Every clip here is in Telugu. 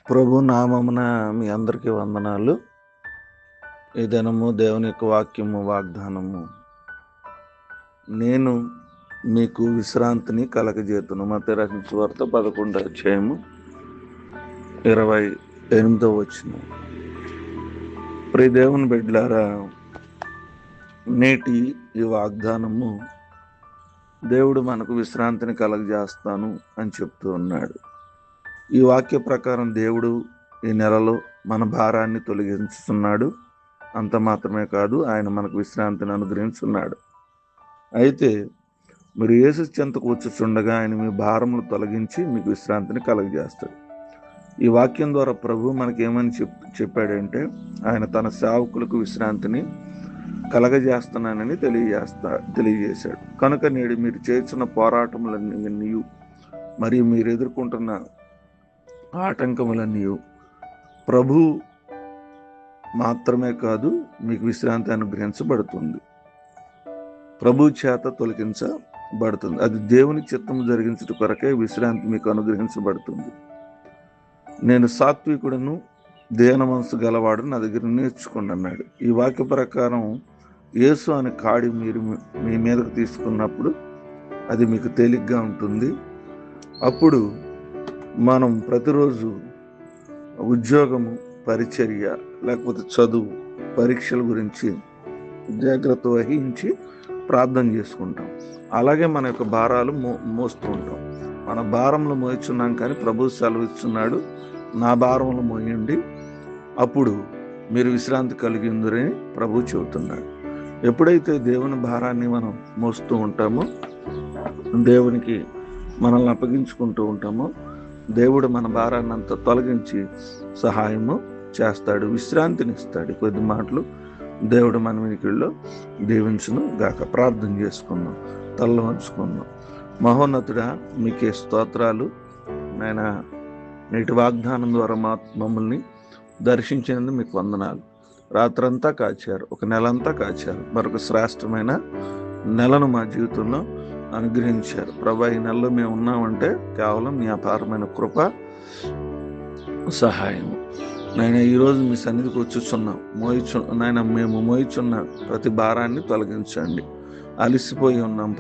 ప్రభు నామమున మీ అందరికీ వందనాలు. ఈ దినము దేవుని యొక్క వాక్యము వాగ్దానము, నేను మీకు విశ్రాంతిని కలగజేతును. మత్తయి రాసిన సువార్త 11వ అధ్యాయము 28వ వచనం. ప్రియ దేవుని బిడ్డలారా, నేటి ఈ వాగ్దానము దేవుడు మనకు విశ్రాంతిని కలగజేస్తాను అని చెప్తూ ఉన్నాడు. ఈ వాక్య ప్రకారం దేవుడు ఈ నెలలో మన భారాన్ని తొలగించుతున్నాడు. అంత మాత్రమే కాదు, ఆయన మనకు విశ్రాంతిని అనుగ్రహించున్నాడు. అయితే మీరు యేసు చెంతకు వచ్చుచుండగా ఆయన మీ భారములు తొలగించి మీకు విశ్రాంతిని కలగజేస్తాడు. ఈ వాక్యం ద్వారా ప్రభు మనకేమని చెప్పాడంటే, ఆయన తన సేవకులకు విశ్రాంతిని కలగజేస్తున్నానని తెలియజేశాడు. కనుక నేడు మీరు చేస్తున్న పోరాటములన్నీ మరియు మీరు ఎదుర్కొంటున్న ఆటంకములన్నీ ప్రభు మాత్రమే కాదు, మీకు విశ్రాంతి అనుగ్రహించబడుతుంది. ప్రభు చేత తొలగించబడుతుంది. అది దేవుని చిత్తము జరిగించుట కొరకే విశ్రాంతి మీకు అనుగ్రహించబడుతుంది. నేను సాత్వికుడును దేన మనసు గలవాడు నా దగ్గర నేర్చుకున్నాడు. ఈ వాక్య ప్రకారం యేసు అనే కాడి మీరు మీ మీదకు తీసుకున్నప్పుడు అది మీకు తేలిగ్గా ఉంటుంది. అప్పుడు మనం ప్రతిరోజు ఉద్యోగము, పరిచర్య, లేకపోతే చదువు, పరీక్షల గురించి జాగ్రత్త వహించి ప్రార్థన చేసుకుంటాం. అలాగే మన యొక్క భారాలు మోస్తూ ఉంటాం. మన భారంలో మోయిచున్నాం, కానీ ప్రభు సెలవిస్తున్నాడు, నా భారంలో మోయండి, అప్పుడు మీరు విశ్రాంతి కలిగిందురని ప్రభు చెబుతున్నాడు. ఎప్పుడైతే దేవుని భారాన్ని మనం మోస్తూ ఉంటామో, దేవునికి మనల్ని అప్పగించుకుంటూ ఉంటామో, దేవుడు మన భారాన్ని అంతా తొలగించి సహాయము చేస్తాడు, విశ్రాంతిని ఇస్తాడు. కొద్ది మాటలు దేవుడు మన వినికిడిలో దీవించును గాక. ప్రార్థన చేసుకుందాం, తల్ల వంచుకుందాం. మహోన్నతుడా, మీకే స్తోత్రాలు. నాయన, నేటి వాగ్దానం ద్వారా మమ్మల్ని దర్శించినందుకు మీకు వందనాలు. రాత్రంతా కాచారు, ఒక నెలంతా కాచారు, మరొక శ్రేష్టమైన నెలను మా జీవితంలో అనుగ్రహించారు. ప్రభా, ఈ నెలలో మేము ఉన్నామంటే కేవలం మీ అపారమైన కృప, సహాయం. నాయన, ఈరోజు మీ సన్నిధికి వచ్చుచున్నాం. నాయన, మేము మోయిచున్న ప్రతి భారాన్ని తొలగించండి. అలిసిపోయి ఉన్నాం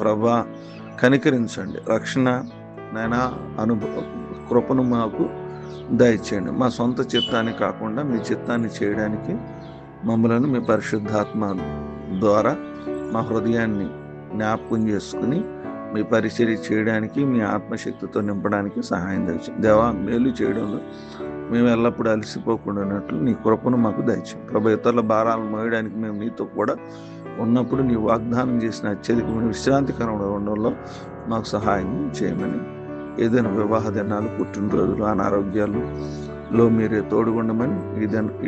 ప్రభా, కనికరించండి. రక్షణ నాయన కృపను మాకు దయచేయండి. మా సొంత చిత్తాన్ని కాకుండా మీ చిత్తాన్ని చేయడానికి మమ్మల్ని మీ పరిశుద్ధాత్మ ద్వారా మా హృదయాన్ని జ్ఞాపకం చేసుకుని మీ పరిచర్య చేయడానికి, మీ ఆత్మశక్తితో నింపడానికి సహాయం దయచేయండి. దేవా, మేలు చేయడంలో మేము ఎల్లప్పుడూ అలసిపోకుండానట్లు నీ కృపను మాకు దయచేయండి. ప్రభు, ఇతరుల భారాలను మోయడానికి మేము నీతో కూడా ఉన్నప్పుడు నీ వాగ్దానం చేసిన అత్యధికమైన విశ్రాంతికరంగా ఉండడంలో మాకు సహాయం చేయమని, ఏదైనా వివాహ దినాలు, పుట్టినరోజులు, అనారోగ్యాలలో మీరే తోడుగుండమని,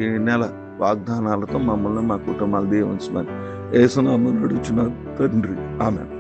ఈ నెల వాగ్దానాలతో మమ్మల్ని, మా కుటుంబాలు దీవించమని యేసు నామమున అడుగుచున్నాను తండ్రి, ఆమేన్.